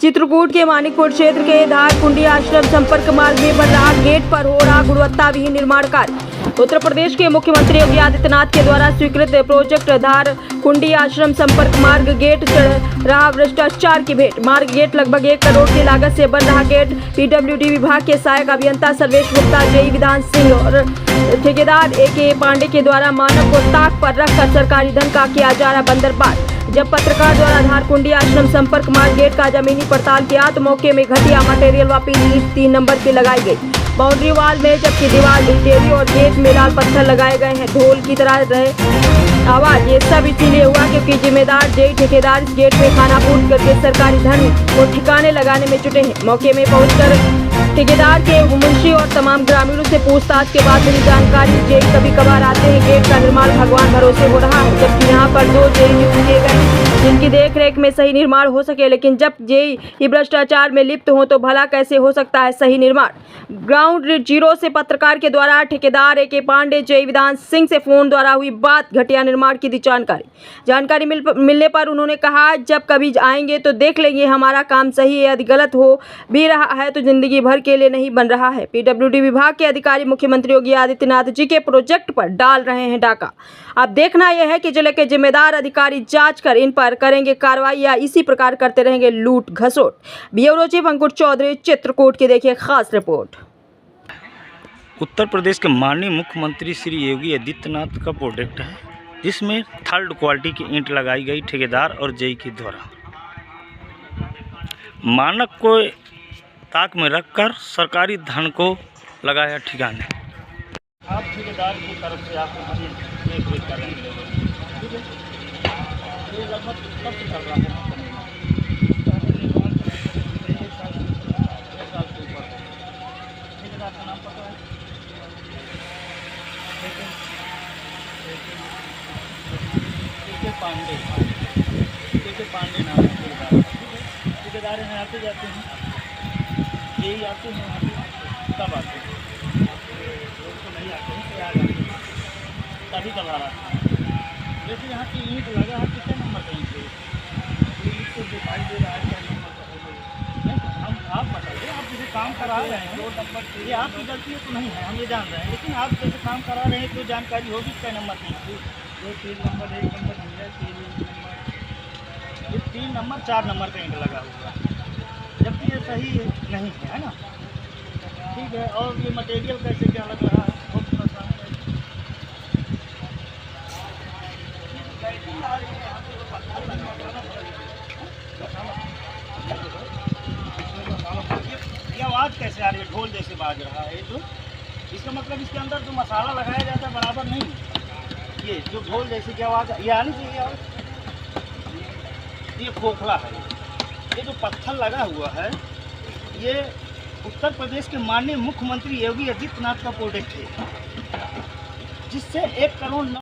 चित्रकूट के मानिकपुर क्षेत्र के धारकुंडी आश्रम संपर्क मार्ग में बन रहा गेट पर हो रहा गुणवत्ता विहीन निर्माण कार्य। उत्तर प्रदेश के मुख्यमंत्री योगी आदित्यनाथ के द्वारा स्वीकृत प्रोजेक्ट धारकुंडी आश्रम संपर्क मार्ग गेट चढ़ रहा भ्रष्टाचार की भेंट। मार्ग गेट लगभग 1 करोड़ की लागत से बन रहा गेट पीडब्ल्यूडी विभाग के सहायक अभियंता सर्वेश गुप्ता, जेई विधान सिंह और ठेकेदार AK पांडे के द्वारा मानव को ताक पर रखकर सरकारी धन का किया जा रहा बंदरबांट। जब पत्रकार द्वारा धारकुंडी आश्रम संपर्क मार्ग गेट का जमीनी पड़ताल किया तो मौके में घटिया मटेरियल व पीली 3 नंबर की लगाई गई बाउंड्री वॉल में, जबकि दीवार ढीटेरी और गेट में लाल पत्थर लगाए गए हैं। ढोल की तरह रहे आवाज। ये सब इसीलिए हुआ क्योंकि जिम्मेदार जेई ठेकेदार इस गेट में खाना फूट करके सरकारी धन को ठिकाने लगाने में जुटे हैं। मौके में पहुंचकर ठेकेदार के मुंशी और तमाम ग्रामीणों से पूछताछ के बाद मिली जानकारी, जेई कभी कभार आते हैं। गेट का निर्माण भगवान भरोसे हो रहा है, जबकि यहाँ पर 2 जेई नियुक्त किए गए जिनकी देखरेख में सही निर्माण हो सके, लेकिन जब जेई भ्रष्टाचार में लिप्त हो तो भला कैसे हो सकता है सही निर्माण। ग्राउंड जीरो से पत्रकार के द्वारा ठेकेदार AK पांडे, जेई विधान सिंह से फोन द्वारा हुई बात, घटिया निर्माण की दी जानकारी मिलने पर उन्होंने कहा जब कभी आएंगे तो देख लेंगे हमारा काम सही है, यदि गलत हो भी रहा है तो जिंदगी भर के लिए नहीं बन रहा है। पीडब्ल्यूडी विभाग के अधिकारी मुख्यमंत्री योगी आदित्यनाथ जी के प्रोजेक्ट पर डाल रहे हैं डाका। अब देखना यह है कि जिले के जिम्मेदार अधिकारी जांच कर इन पर करेंगे कार्रवाई या इसी प्रकार करते रहेंगे लूट घसोट। ब्यूरो चीफ अंकुर चौधरी, चित्रकूट की देखिए खास रिपोर्ट। उत्तर प्रदेश के माननीय मुख्यमंत्री श्री योगी आदित्यनाथ का प्रोजेक्ट है, जिसमें 3rd क्वालिटी की ईंट लगाई गई ठेकेदार और जेई के द्वारा। मानक को ताक में रखकर सरकारी धन को लगाया ठिकाने। आप ठेकेदार की तरफ से आपको देख रेख कर रहे हैं, ठीक है। ये लगभग कब से चल रहा है? ठेकेदार का नाम पता है? AK पांडे नाम है ठेकेदार। ठेकेदार यहाँ आते जाते हैं, यही आते हैं यहाँ पे, तब आते हैं, लोग तो नहीं आते हैं, तो आ जाते हैं, तभी कभार आते हैं। जैसे यहाँ की ईंट लगा है, कितने नंबर का ईंट है? ईंट तो दिखाई दे रहा है क्या नंबर का? हम आप बताइए, आप जैसे काम करा रहे हैं 2 नंबर, ये आपकी गलती तो नहीं है, हम ये जान रहे हैं, लेकिन आप जैसे काम करा रहे हैं तो जानकारी होगी क्या नंबर की? 3 नंबर 1 नंबर है, 3 नंबर, ये 3 नंबर 4 नंबर का ईंट लगा हुआ है, जबकि ये सही नहीं है ना, ठीक है। और ये मटेरियल कैसे क्या लग रहा है, बहुत परेशान है। ये आवाज़ कैसे आ रही है? ढोल जैसे बाज रहा है। तो इसका मतलब इसके अंदर जो मसाला लगाया जाता है बराबर नहीं। ये जो ढोल जैसे की आवाज़ ये आनी चाहिए आवाज़, ये खोखला है। ये जो पत्थर लगा हुआ है ये उत्तर प्रदेश के माननीय मुख्यमंत्री योगी आदित्यनाथ का प्रोजेक्ट है, जिससे 1 करोड़